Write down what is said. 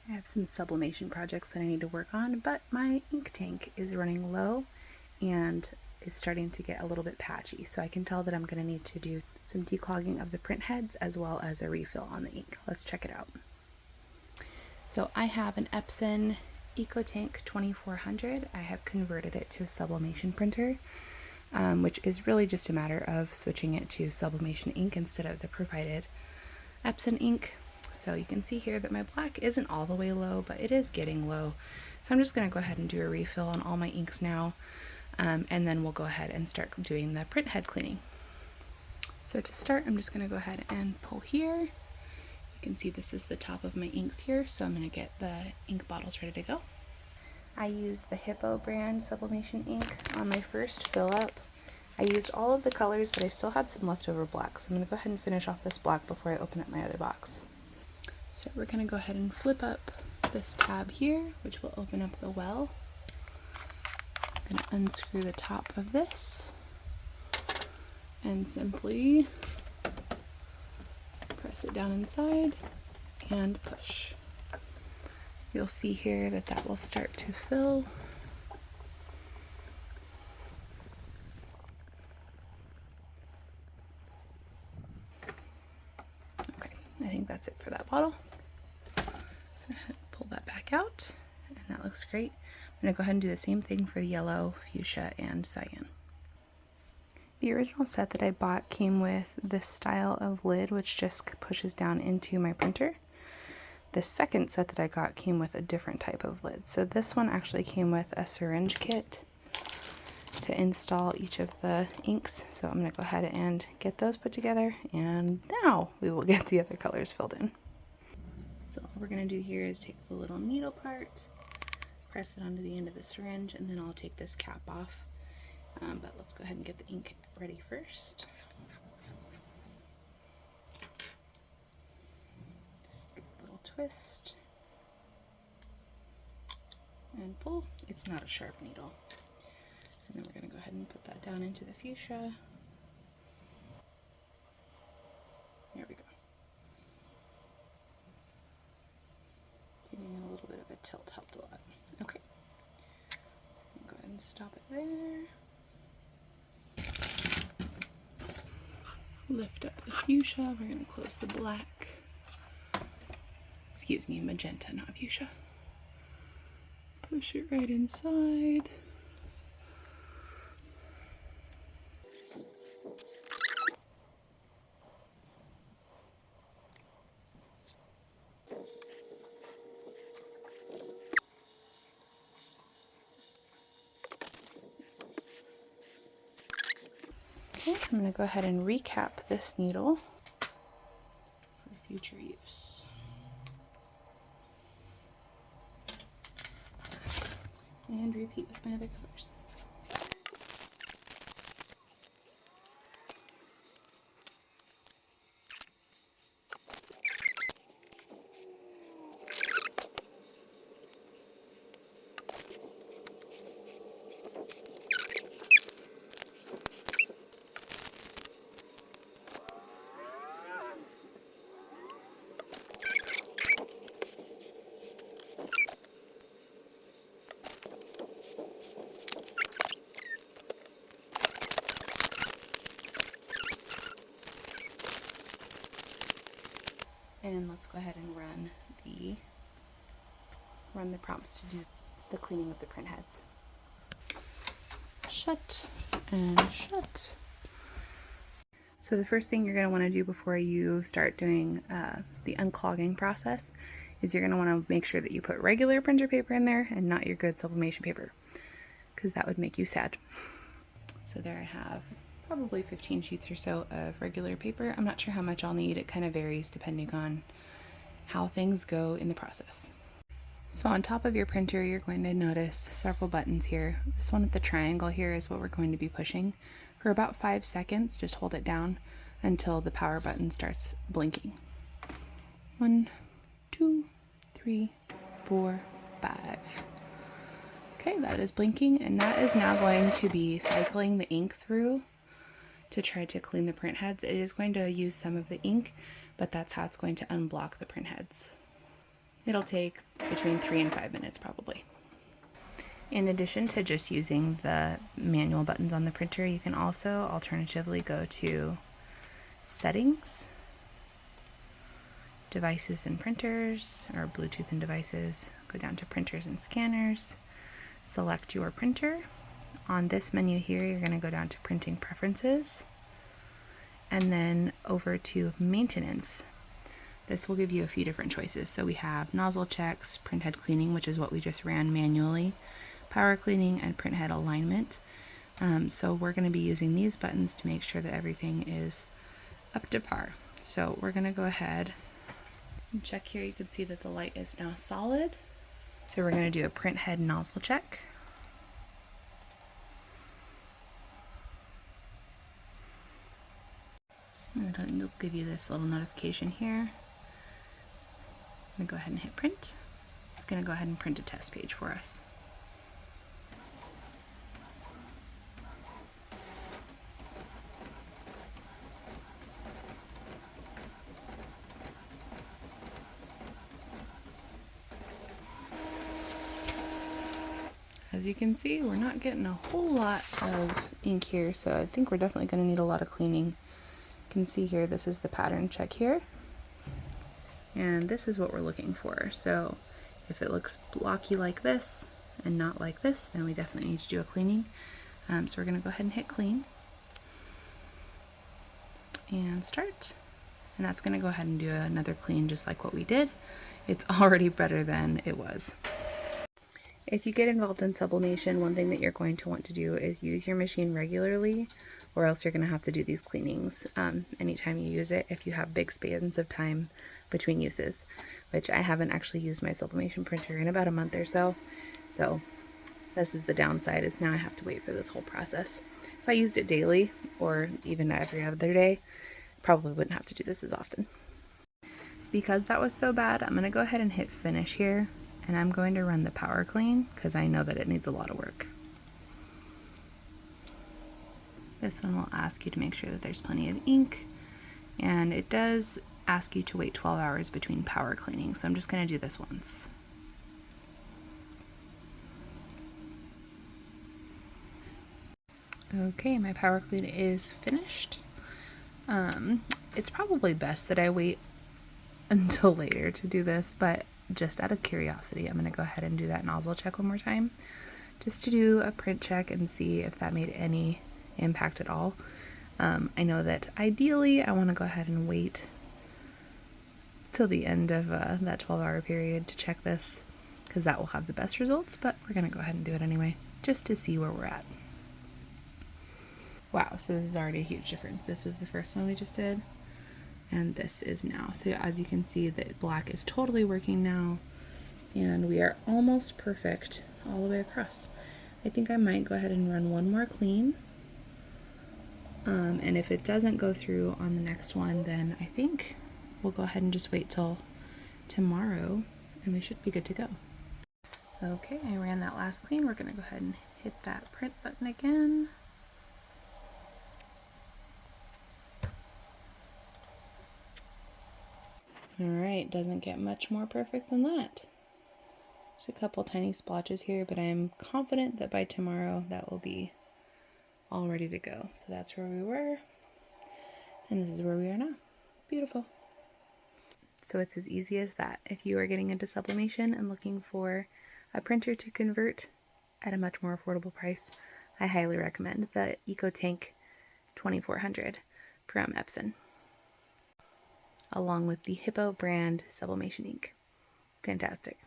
I have some sublimation projects that I need to work on, but my ink tank is running low and is starting to get a little bit patchy, so I can tell that I'm going to need to do some declogging of the print heads as well as a refill on the ink. Let's check it out. So I have an Epson ET-2400. I have converted it to a sublimation printer, which is really just a matter of switching it to sublimation ink instead of the provided Epson ink. So you can see here that my black isn't all the way low, but it is getting low. So I'm just going to go ahead and do a refill on all my inks now, and then we'll go ahead and start doing the print head cleaning. So to start, I'm just going to go ahead and pull here. You can see this is the top of my inks here, so I'm going to get the ink bottles ready to go. I used the Hiipoo brand sublimation ink on my first fill up. I used all of the colors, but I still had some leftover black, so I'm going to go ahead and finish off this black before I open up my other box. So we're going to go ahead and flip up this tab here, which will open up the well. I'm going to unscrew the top of this and simply press it down inside and push. You'll see here that that will start to fill. Okay, I think that's it for that bottle. Pull that back out, and that looks great. I'm going to go ahead and do the same thing for the yellow, fuchsia, and cyan. The original set that I bought came with this style of lid, which just pushes down into my printer. The second set that I got came with a different type of lid. So this one actually came with a syringe kit to install each of the inks. So I'm going to go ahead and get those put together, and now we will get the other colors filled in. So all we're going to do here is take the little needle part, press it onto the end of the syringe, and then I'll take this cap off. But let's go ahead and get the ink ready first. Just give a little twist and pull. It's not a sharp needle. And then we're going to go ahead and put that down into the fuchsia. There we go. Giving it a little bit of a tilt helped a lot. Okay. Go ahead and stop it there. Lift up the fuchsia. We're going to close the black. Excuse me, magenta, not fuchsia. Push it right inside. Okay, I'm going to go ahead and recap this needle for future use. And repeat with my other colors. And let's go ahead and run the prompts to do the cleaning of the print heads. Shut and shut. So the first thing you're going to want to do before you start doing the unclogging process is you're going to want to make sure that you put regular printer paper in there and not your good sublimation paper, because that would make you sad. So there I have probably 15 sheets or so of regular paper. I'm not sure how much I'll need. It kind of varies depending on how things go in the process. So on top of your printer, you're going to notice several buttons here. This one with the triangle here is what we're going to be pushing. For about 5 seconds, just hold it down until the power button starts blinking. 1, 2, 3, 4, 5. Okay, that is blinking, and that is now going to be cycling the ink through to try to clean the print heads. It is going to use some of the ink, but that's how it's going to unblock the print heads. It'll take between 3 and 5 minutes probably. In addition to just using the manual buttons on the printer, you can also alternatively go to Settings, Devices and Printers, or Bluetooth and Devices, go down to Printers and Scanners, select your printer. On this menu here, you're going to go down to Printing Preferences, and then over to Maintenance. This will give you a few different choices. So we have nozzle checks, printhead cleaning, which is what we just ran manually, power cleaning, and printhead alignment. So we're going to be using these buttons to make sure that everything is up to par. So we're going to go ahead and check here. You can see that the light is now solid. So we're going to do a printhead nozzle check. And it'll give you this little notification here. I'm going to go ahead and hit print. It's going to go ahead and print a test page for us. As you can see, we're not getting a whole lot of ink here, so I think we're definitely going to need a lot of cleaning. You can see here, this is the pattern check here. And this is what we're looking for. So if it looks blocky like this and not like this, then we definitely need to do a cleaning. So we're going to go ahead and hit clean and start. And that's going to go ahead and do another clean just like what we did. It's already better than it was. If you get involved in sublimation, one thing that you're going to want to do is use your machine regularly, or else you're going to have to do these cleanings anytime you use it if you have big spans of time between uses, which I haven't actually used my sublimation printer in about a month or so. So this is the downside, is now I have to wait for this whole process. If I used it daily or even every other day, probably wouldn't have to do this as often. Because that was so bad, I'm going to go ahead and hit finish here. And I'm going to run the power clean because I know that it needs a lot of work. This one will ask you to make sure that there's plenty of ink, and it does ask you to wait 12 hours between power cleaning, so I'm just going to do this once. Okay, my power clean is finished. It's probably best that I wait until later to do this, but just out of curiosity, I'm going to go ahead and do that nozzle check one more time, just to do a print check and see if that made any impact at all. I know that ideally I want to go ahead and wait till the end of that 12-hour period to check this, because that will have the best results, but we're going to go ahead and do it anyway, just to see where we're at. Wow, so this is already a huge difference. This was the first one we just did, and this is now. So as you can see, the black is totally working now, and we are almost perfect all the way across. I think I might go ahead and run one more clean, and if it doesn't go through on the next one, then I think we'll go ahead and just wait till tomorrow, and we should be good to go. Okay, I ran that last clean. We're gonna go ahead and hit that print button again. Alright, doesn't get much more perfect than that. There's a couple tiny splotches here, but I'm confident that by tomorrow that will be all ready to go. So that's where we were, and this is where we are now. Beautiful. So it's as easy as that. If you are getting into sublimation and looking for a printer to convert at a much more affordable price, I highly recommend the ET-2400 from Epson, along with the Hiipoo brand sublimation ink. Fantastic.